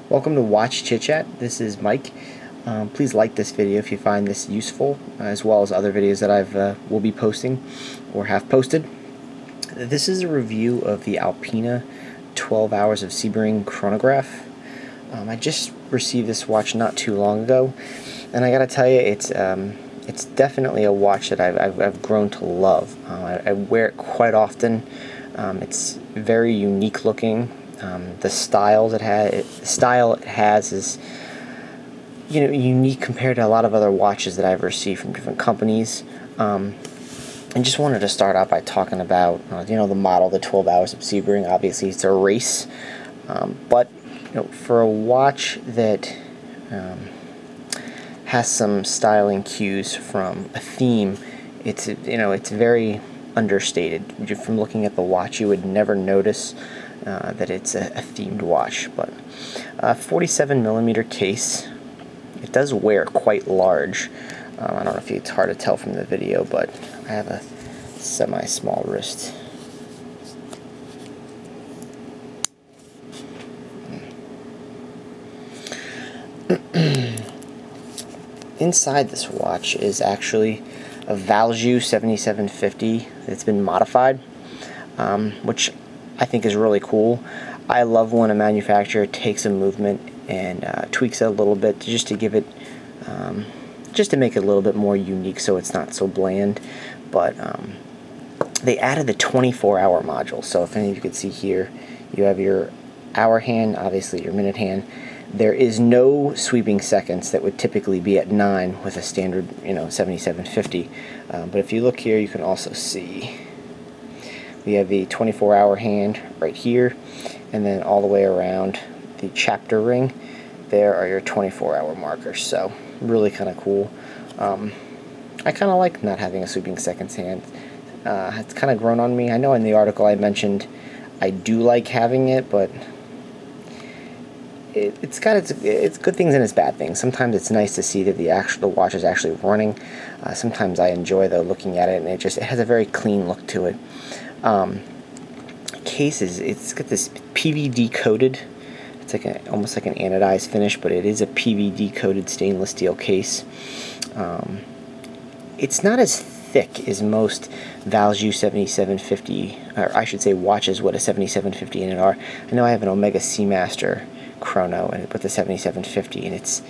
Welcome to Watch Chit Chat. This is Mike. Please like this video if you find this useful, as well as other videos that I will be posting or have posted. This is a review of the Alpina 12 Hours of Sebring chronograph. I just received this watch not too long ago, and I gotta tell you, it's definitely a watch that I've grown to love. I wear it quite often. It's very unique looking. The style it has is, unique compared to a lot of other watches that I've received from different companies. And just wanted to start out by talking about the model, the 12 Hours of Sebring. Obviously, it's a race, but for a watch that has some styling cues from a theme, it's very understated. From looking at the watch, you would never notice that it's a themed watch. But 47mm case. It does wear quite large. I don't know if it's hard to tell from the video, but I have a semi-small wrist. Inside this watch is actually a Valjoux 7750 that's been modified, which I think is really cool. I love when a manufacturer takes a movement and tweaks it a little bit just to give it, just to make it a little bit more unique, so it's not so bland. But they added the 24-hour module. So if any of you could see here, you have your hour hand, obviously your minute hand. There is no sweeping seconds that would typically be at 9 with a standard, 7750. But if you look here, you can also see we have the 24-hour hand right here, and then all the way around the chapter ring, there are your 24-hour markers. So really kind of cool. I kind of like not having a sweeping seconds hand. It's kind of grown on me. I know in the article I mentioned I do like having it, but it's got its good things and its bad things. Sometimes it's nice to see that the watch is actually running. Sometimes I enjoy though looking at it, and it has a very clean look to it. Cases, it's got this PVD coated. It's like almost like an anodized finish, but it is a PVD coated stainless steel case. It's not as thick as most Valjoux 7750, or I should say watches what a 7750 in it are. I know I have an Omega Seamaster chrono with the 7750, and it's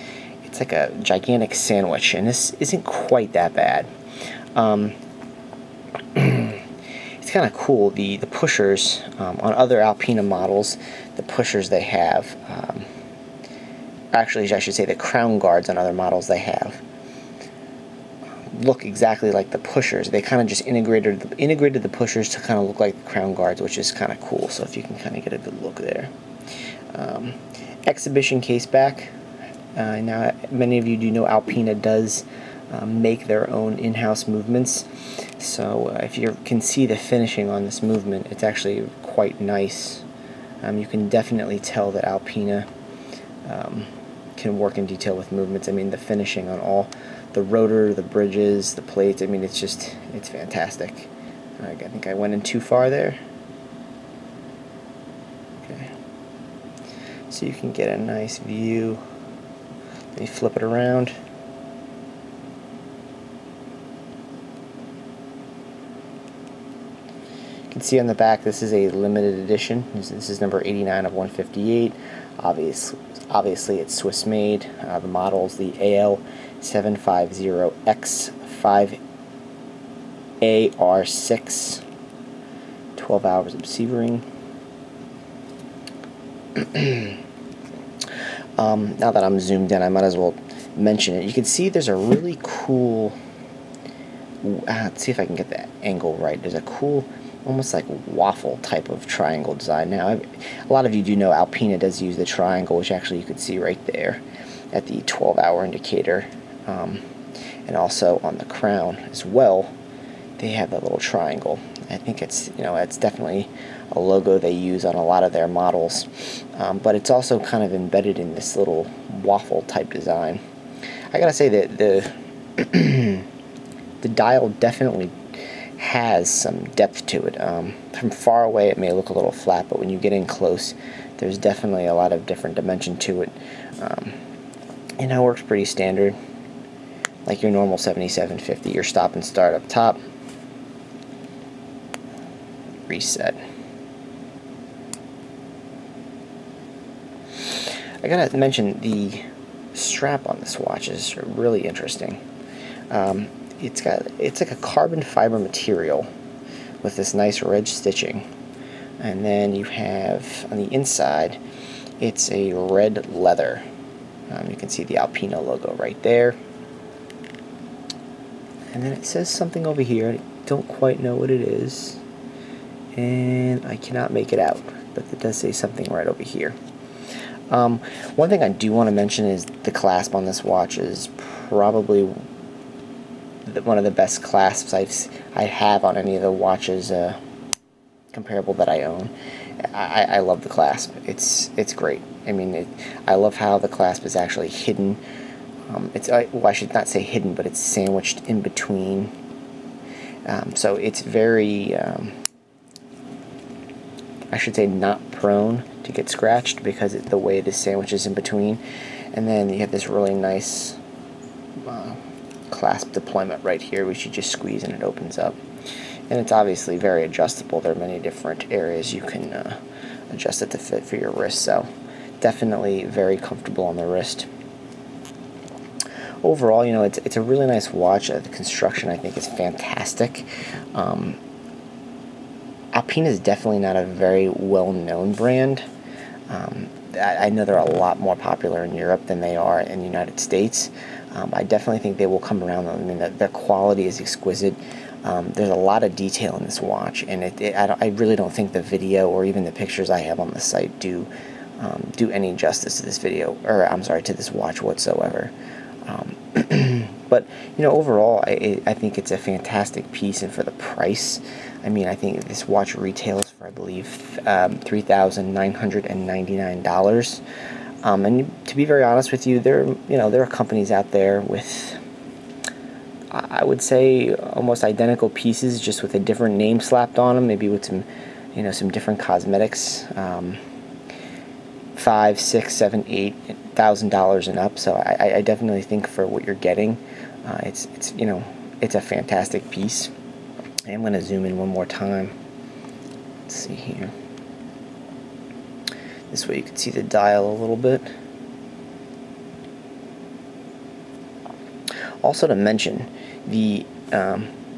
like a gigantic sandwich, and this isn't quite that bad. It's kind of cool. The pushers on other Alpina models, the pushers they have, actually I should say the crown guards on other models they have, look exactly like the pushers. They kind of just integrated the pushers to kind of look like the crown guards, which is kind of cool. So if you can kind of get a good look there. Exhibition case back. Now many of you do know Alpina does make their own in-house movements. So if you can see the finishing on this movement, it's actually quite nice. You can definitely tell that Alpina can work in detail with movements. I mean, the finishing on all the rotor, the bridges, the plates, I mean, it's fantastic. I think I went in too far there. Okay. So you can get a nice view. Let me flip it around. You can see on the back, this is a limited edition. This is number 89 of 158. Obviously it's Swiss made. The model is the AL750X5AR6 12 Hours of Sebring. Now that I'm zoomed in, I might as well mention it. You can see there's a really cool, let's see if I can get that angle right. There's a cool, almost like waffle type of triangle design. Now, a lot of you do know Alpina does use the triangle, which actually you could see right there at the 12-hour indicator, and also on the crown as well. They have that little triangle. I think it's definitely a logo they use on a lot of their models, but it's also kind of embedded in this little waffle type design. I gotta say that the dial definitely has some depth to it. From far away it may look a little flat, but when you get in close there's definitely a lot of different dimension to it. And it works pretty standard, like your normal 7750. Your stop and start up top, reset. I gotta mention the strap on this watch is really interesting. It's like a carbon fiber material with this nice red stitching, and then you have on the inside it's a red leather. You can see the Alpina logo right there, and then it says something over here. I don't quite know what it is, and I cannot make it out, but it does say something right over here. One thing I do want to mention is the clasp on this watch is probably one of the best clasps I have on any of the watches comparable that I own. I love the clasp. It's great. I mean, I love how the clasp is actually hidden. Well, I should not say hidden, but it's sandwiched in between. So it's very, I should say, not prone to get scratched because the way the sandwich is in between. And then you have this really nice clasp deployment right here, which you just squeeze and it opens up. And it's obviously very adjustable. There are many different areas you can adjust it to fit for your wrist. So definitely very comfortable on the wrist. Overall, you know, it's a really nice watch. The construction, I think, is fantastic. Alpina is definitely not a very well-known brand. I know they're a lot more popular in Europe than they are in the United States. I definitely think they will come around. I mean, their quality is exquisite. There's a lot of detail in this watch, and I really don't think the video or even the pictures I have on the site do any justice to this video, or I'm sorry, to this watch whatsoever. But you know, overall, I think it's a fantastic piece, and for the price, I mean, I think this watch retails for, I believe, $3,999. And to be very honest with you, there are companies out there with, I would say, almost identical pieces, just with a different name slapped on them, maybe with some, some different cosmetics, $5,000, $6,000, $7,000, $8,000 and up. So I definitely think for what you're getting, it's a fantastic piece. I'm going to zoom in one more time. Let's see here. This way you can see the dial a little bit. Also to mention, the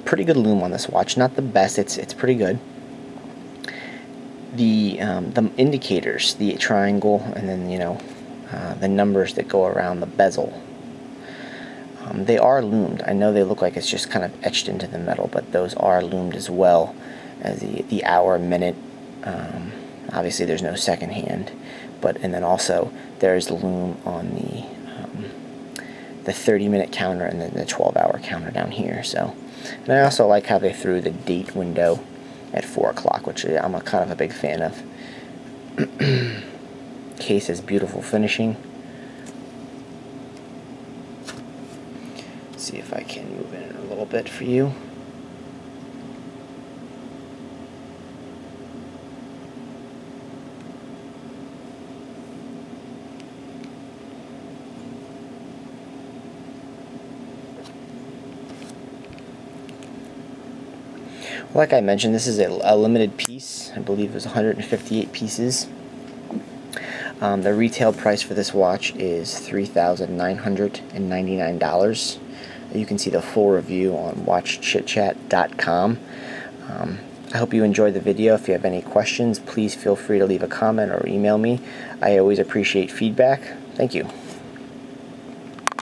pretty good lume on this watch. Not the best, it's pretty good. The indicators, the triangle, and then the numbers that go around the bezel. They are lumed. I know they look like it's just kind of etched into the metal, but those are lumed as well as the hour, minute. Obviously, there's no second hand, and then also there's lume on the 30-minute counter and then the 12-hour counter down here. So, and I also like how they threw the date window at 4 o'clock, which I'm kind of a big fan of. Case has beautiful finishing. See if I can move in a little bit for you. Like I mentioned, this is a limited piece. I believe it was 158 pieces. The retail price for this watch is $3,999. You can see the full review on watchchitchat.com. I hope you enjoyed the video. If you have any questions, please feel free to leave a comment or email me. I always appreciate feedback. Thank you.